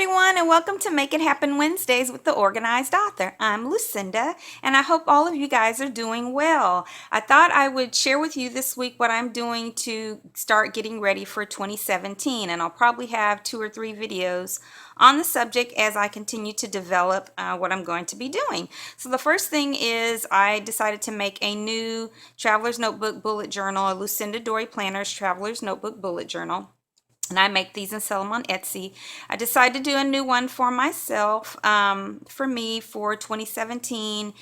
everyone, and welcome to Make It Happen Wednesdays with the Organized Author. I'm Lucinda, and I hope all of you guys are doing well. I thought I would share with you this week what I'm doing to start getting ready for 2017, and I'll probably have 2 or 3 videos on the subject as I continue to develop what I'm going to be doing. So the first thing is I decided to make a new Traveler's Notebook Bullet Journal, a LucindadoriPlanners Traveler's Notebook Bullet Journal. And I make these and sell them on Etsy. I decided to do a new one for myself, for me, for 2017.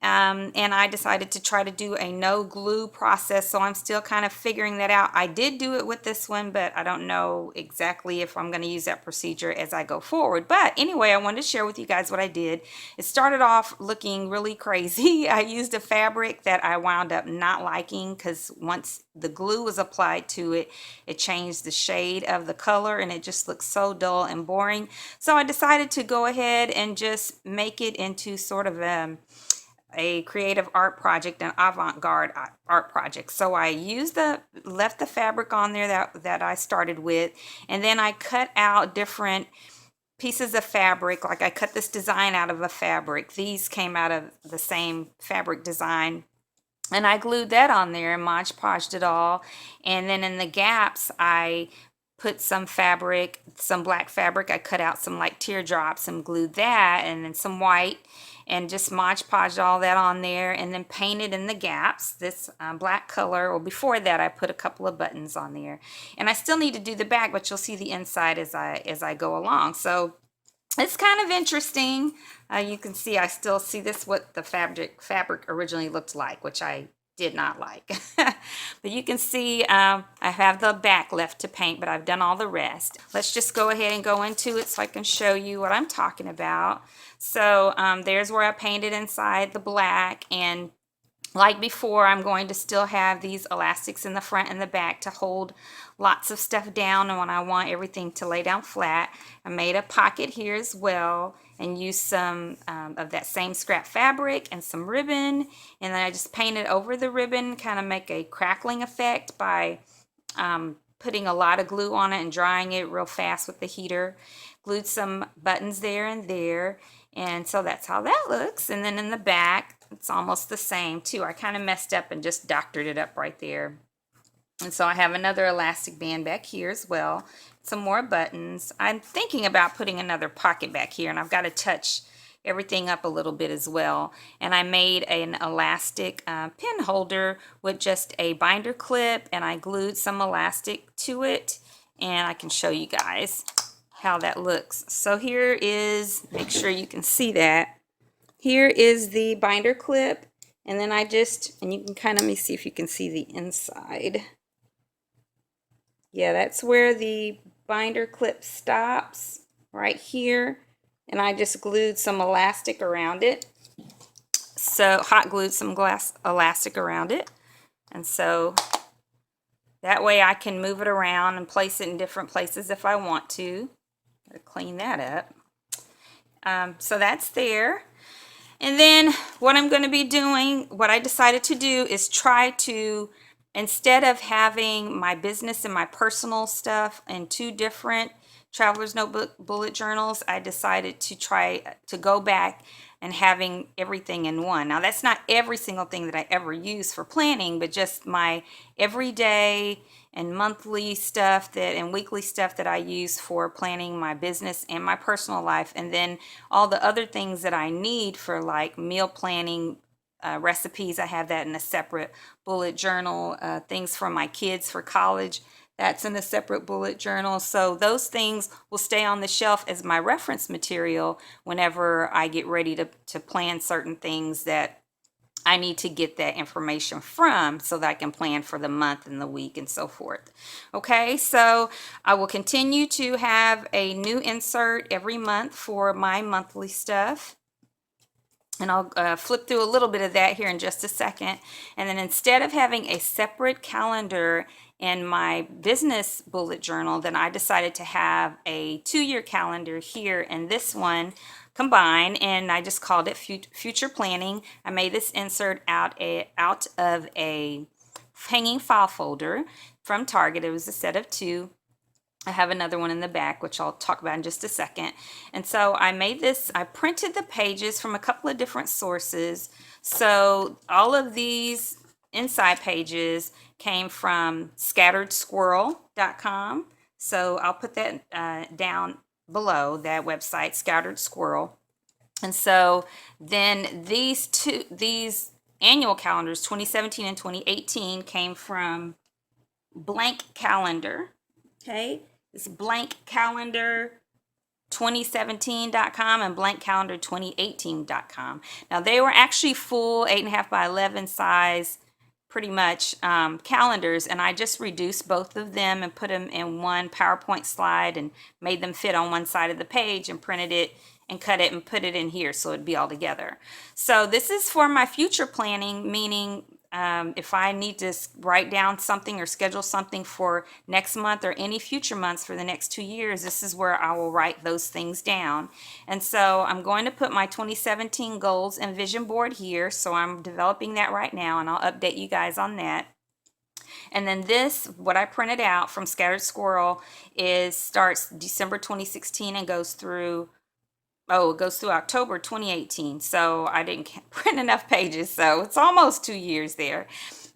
And I decided to try to do a no glue process, so I'm still kind of figuring that out. I did do it with this one, but I don't know exactly if I'm going to use that procedure as I go forward. But anyway, I wanted to share with you guys what I did. It started off looking really crazy. I used a fabric that I wound up not liking because once the glue was applied to it, it changed the shade of the color and it just looks so dull and boring. So I decided to go ahead and just make it into sort of a creative art project, an avant-garde art project. So I left the fabric on there that I started with, and then I cut out different pieces of fabric. Like I cut this design out of a fabric. These came out of the same fabric design. And I glued that on there and Mod Podged it all. And then in the gaps, I put some fabric, some black fabric. I cut out some like teardrops and glued that, and then some white, and just Mod Podged all that on there, and then painted in the gaps this black color. Well, before that, I put a couple of buttons on there, and I still need to do the back, but you'll see the inside as I go along. So it's kind of interesting. You can see I still see this what the fabric originally looked like, which I did not like. But you can see I have the back left to paint, but I've done all the rest. Let's just go ahead and go into it so I can show you what I'm talking about. So there's where I painted inside the black, and like before, I'm going to still have these elastics in the front and the back to hold lots of stuff down, and when I want everything to lay down flat. I made a pocket here as well and used some of that same scrap fabric and some ribbon, and then I just painted over the ribbon, kind of make a crackling effect by putting a lot of glue on it and drying it real fast with the heater. Glued some buttons there and there, and so that's how that looks. And then in the back, it's almost the same too. I kind of messed up and just doctored it up right there. And so I have another elastic band back here as well. Some more buttons. I'm thinking about putting another pocket back here, and I've got to touch everything up a little bit as well. And I made an elastic pen holder with just a binder clip, and I glued some elastic to it, and I can show you guys how that looks. So here is, make sure you can see that. Here is the binder clip, and then and you can kind of, let me see if you can see the inside. Yeah, that's where the binder clip stops, right here. And I just glued some elastic around it. So hot glued some glass elastic around it. And so that way I can move it around and place it in different places if I want to. Gotta clean that up. So that's there. And then what I'm going to be doing, what I decided to do is try to, instead of having my business and my personal stuff in 2 different Traveler's Notebook bullet journals, I decided to try to go back and having everything in one. Now that's not every single thing that I ever use for planning, but just my everyday and monthly stuff and weekly stuff that I use for planning my business and my personal life, and then all the other things that I need for like meal planning, recipes. I have that in a separate bullet journal. Things for my kids for college, that's in a separate bullet journal. So those things will stay on the shelf as my reference material whenever I get ready to plan certain things that I need to get that information from, so that I can plan for the month and the week and so forth. Okay, so I will continue to have a new insert every month for my monthly stuff. And I'll flip through a little bit of that here in just a second. And then instead of having a separate calendar in my business bullet journal, then I decided to have a 2-year calendar here in this one combined, and I just called it future planning. I made this insert out of a hanging file folder from Target. It was a set of 2. I have another one in the back, which I'll talk about in just a second. And so I made this, I printed the pages from a couple of different sources. So all of these inside pages came from scatteredsquirrel.com. So I'll put that down below, that website, Scattered Squirrel. And so then these annual calendars, 2017 and 2018, came from Blank Calendar. Okay, it's Blank Calendar 2017.com and Blank Calendar 2018.com. Now they were actually full 8.5 by 11 size, pretty much calendars, and I just reduced both of them and put them in one PowerPoint slide and made them fit on one side of the page and printed it and cut it and put it in here so it'd be all together. So this is for my future planning, meaning if I need to write down something or schedule something for next month or any future months for the next 2 years, this is where I will write those things down. And so I'm going to put my 2017 goals and vision board here. So I'm developing that right now, and I'll update you guys on that. And then this, what I printed out from Scattered Squirrel, starts December 2016 and goes through October 2018. So I didn't print enough pages, so it's almost 2 years there.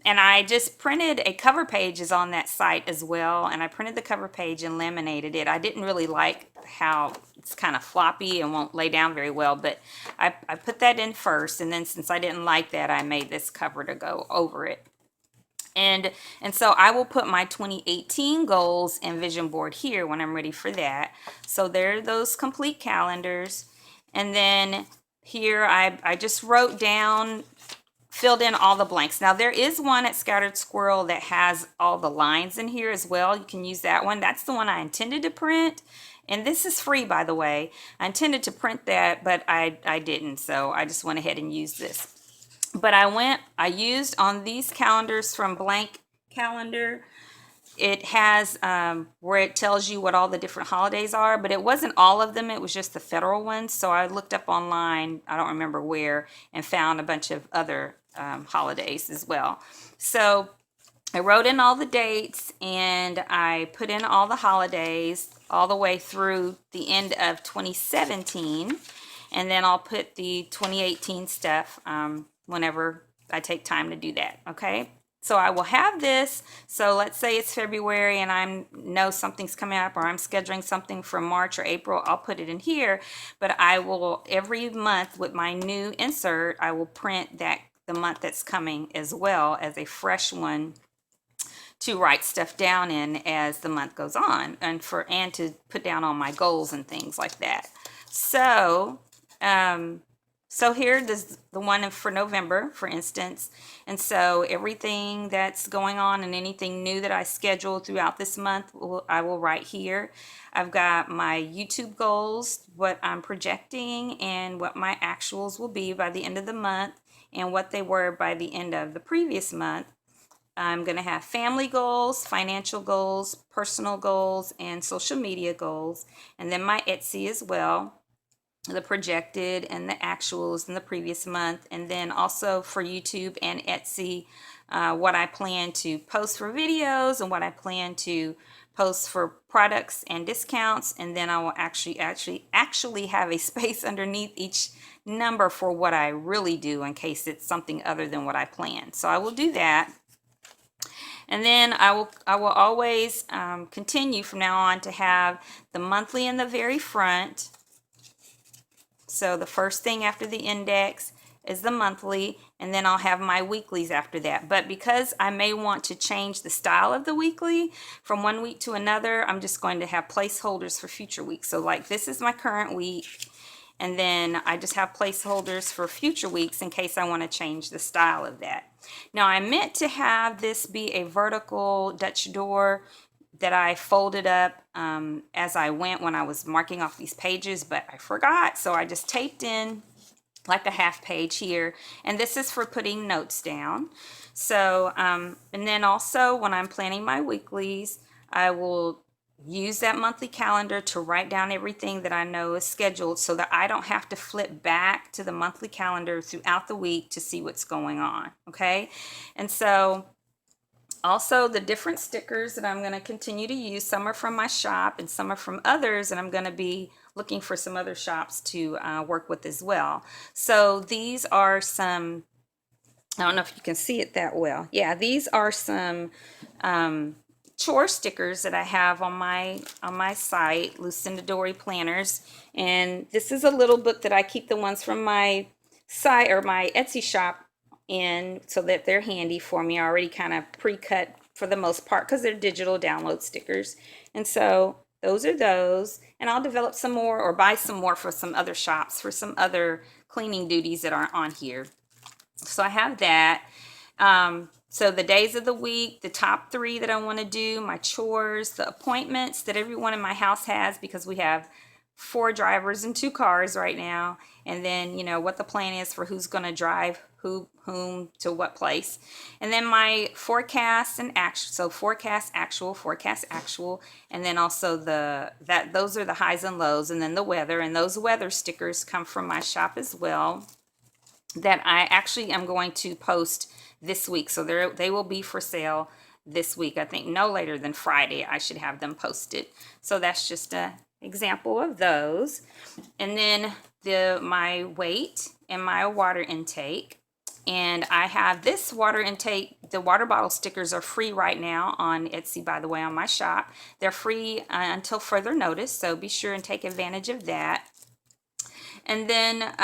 And I just printed a cover page is on that site as well, and I printed the cover page and laminated it. I didn't really like how it's kind of floppy and won't lay down very well, but I put that in first, and then since I didn't like that, I made this cover to go over it. And so I will put my 2018 goals and vision board here when I'm ready for that. So there are those complete calendars. And then here I just wrote down, filled in all the blanks. Now there is one at Scattered Squirrel that has all the lines in here as well. You can use that one. That's the one I intended to print. And this is free, by the way. I intended to print that, but I didn't. So I just went ahead and used this. But I used on these calendars from Blank Calendar, it has where it tells you what all the different holidays are, but it wasn't all of them. It was just the federal ones. So I looked up online, I don't remember where, and found a bunch of other holidays as well. So I wrote in all the dates and I put in all the holidays all the way through the end of 2017. And then I'll put the 2018 stuff whenever I take time to do that, okay? So I will have this. So let's say it's February and I know something's coming up, or I'm scheduling something for March or April, I'll put it in here. But I will, every month with my new insert, I will print the month that's coming as well as a fresh one to write stuff down in as the month goes on, and to put down all my goals and things like that. So so here is the one for November, for instance. And so everything that's going on and anything new that I schedule throughout this month, I will write here. I've got my YouTube goals, what I'm projecting, and what my actuals will be by the end of the month, and what they were by the end of the previous month. I'm going to have family goals, financial goals, personal goals, and social media goals. And then my Etsy as well, the projected and the actuals in the previous month. And then also for YouTube and Etsy, what I plan to post for videos and what I plan to post for products and discounts. And then I will actually have a space underneath each number for what I really do in case it's something other than what I plan. So I will do that. And then I will always continue from now on to have the monthly in the very front. So the first thing after the index is the monthly, and then I'll have my weeklies after that. But because I may want to change the style of the weekly from one week to another, I'm just going to have placeholders for future weeks. So like this is my current week, and then I just have placeholders for future weeks in case I want to change the style of that. Now I meant to have this be a vertical Dutch door that I folded up as I went when I was marking off these pages, but I forgot. So I just taped in like a half page here, and this is for putting notes down. So, and then also when I'm planning my weeklies, I will use that monthly calendar to write down everything that I know is scheduled so that I don't have to flip back to the monthly calendar throughout the week to see what's going on, okay? And so Also, the different stickers that I'm going to continue to use, some are from my shop and some are from others, and I'm going to be looking for some other shops to work with as well. So these are some, I don't know if you can see it that well. Yeah, these are some chore stickers that I have on my site, LucindadoriPlanners, and this is a little book that I keep the ones from my site or my Etsy shop in so that they're handy for me. I already kind of pre-cut for the most part because they're digital download stickers, and so those are those. And I'll develop some more or buy some more for some other shops for some other cleaning duties that aren't on here. So I have that. So the days of the week, the top 3 that I want to do, my chores, the appointments that everyone in my house has, because we have 4 drivers and 2 cars right now, and then what the plan is for who's going to drive whom to what place, and then my forecast and actual. So forecast actual, and then also those are the highs and lows, and then the weather, and those weather stickers come from my shop as well, that I actually am going to post this week. So they will be for sale this week. I think no later than Friday I should have them posted. So that's just an example of those. And then my weight and my water intake. And I have this water intake. The water bottle stickers are free right now on Etsy, by the way, on my shop. They're free until further notice, so be sure and take advantage of that. And then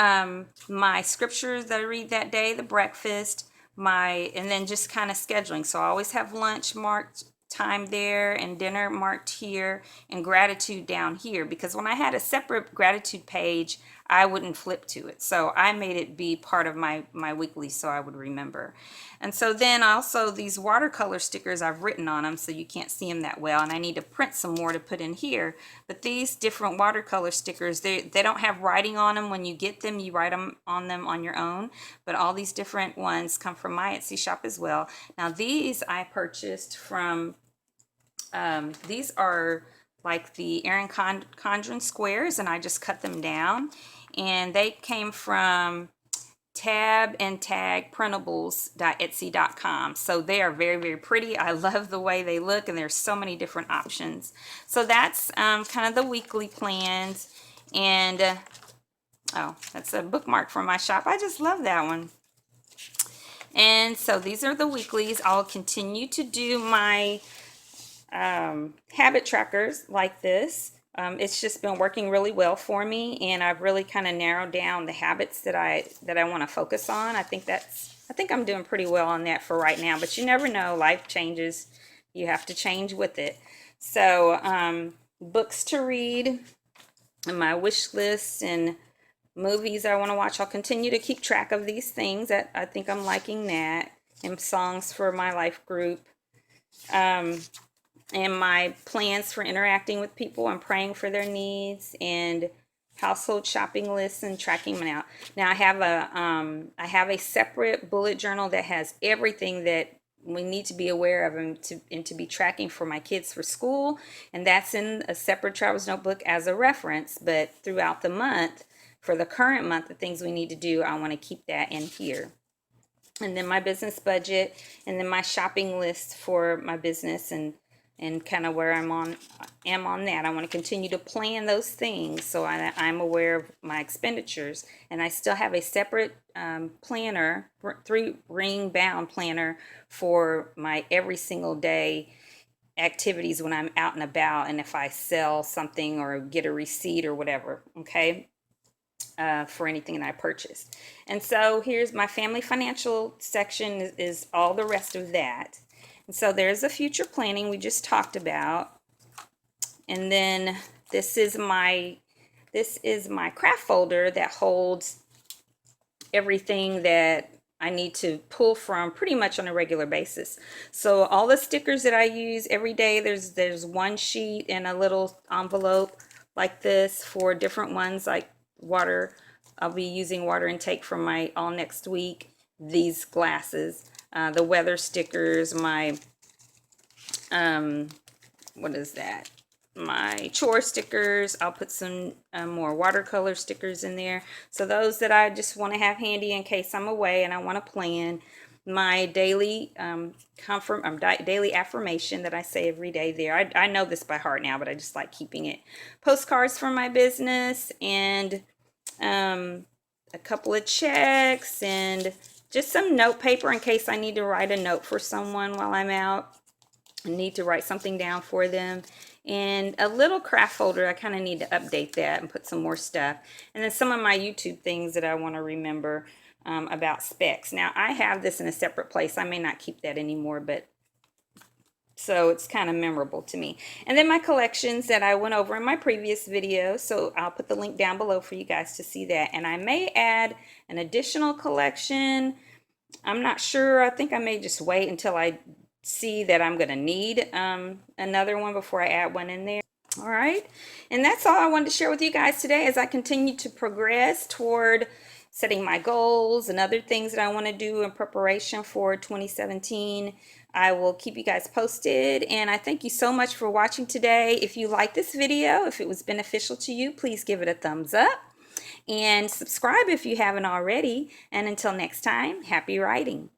my scriptures that I read that day, the breakfast, and then just kind of scheduling. So I always have lunch marked time there and dinner marked here and gratitude down here, because when I had a separate gratitude page, I wouldn't flip to it. So I made it be part of my weekly so I would remember. And so then also these watercolor stickers, I've written on them so you can't see them that well, and I need to print some more to put in here. But these different watercolor stickers, they don't have writing on them. When you get them, you write them on your own. But all these different ones come from my Etsy shop as well. Now these I purchased from, these are like the Erin Condren squares, and I just cut them down. And they came from tab and tag printables.etsy.com. So they are very, very pretty. I love the way they look, and there's so many different options. So that's kind of the weekly plans. And oh, that's a bookmark from my shop. I just love that one. And so these are the weeklies. I'll continue to do my habit trackers like this. It's just been working really well for me, and I've really kind of narrowed down the habits that I want to focus on. I think I'm doing pretty well on that for right now, but you never know, life changes. You have to change with it. So books to read, and my wish lists, and movies I want to watch. I'll continue to keep track of these things. That I think I'm liking that, and songs for my life group. And my plans for interacting with people and praying for their needs, and household shopping lists and tracking them out. Now I have a separate bullet journal that has everything that we need to be aware of and to be tracking for my kids for school, and that's in a separate Travel's Notebook as a reference. But throughout the month, for the current month, the things we need to do, I want to keep that in here. And then my business budget, and then my shopping list for my business, and kind of where am on that. I want to continue to plan those things so I'm aware of my expenditures. And I still have a separate planner, 3-ring bound planner for my every single day activities when I'm out and about, and if I sell something or get a receipt or whatever, okay, for anything that I purchased. And so here's my family financial section is all the rest of that. And so there's the future planning we just talked about. And then this is my craft folder that holds everything that I need to pull from pretty much on a regular basis. So all the stickers that I use every day, there's one sheet and a little envelope like this for different ones, like water. I'll be using water intake from my all next week. These glasses. The weather stickers, my what is that? My chore stickers. I'll put some more watercolor stickers in there. So those that I just want to have handy in case I'm away and I want to plan. my daily daily affirmation that I say every day there. I know this by heart now, but I just like keeping it. Postcards for my business, and a couple of checks, and just some note paper in case I need to write a note for someone while I'm out. I need to write something down for them. And a little craft folder. I kind of need to update that and put some more stuff. And then some of my YouTube things that I want to remember about specs. Now, I have this in a separate place. I may not keep that anymore, but so it's kind of memorable to me. And then my collections that I went over in my previous video. So I'll put the link down below for you guys to see that. And I may add an additional collection. I'm not sure. I think I may just wait until I see that I'm going to need another one before I add one in there. All right, and that's all I wanted to share with you guys today as I continue to progress toward setting my goals and other things that I want to do in preparation for 2017. I will keep you guys posted, and I thank you so much for watching today. If you like this video, if it was beneficial to you, please give it a thumbs up and subscribe if you haven't already. And until next time, happy writing.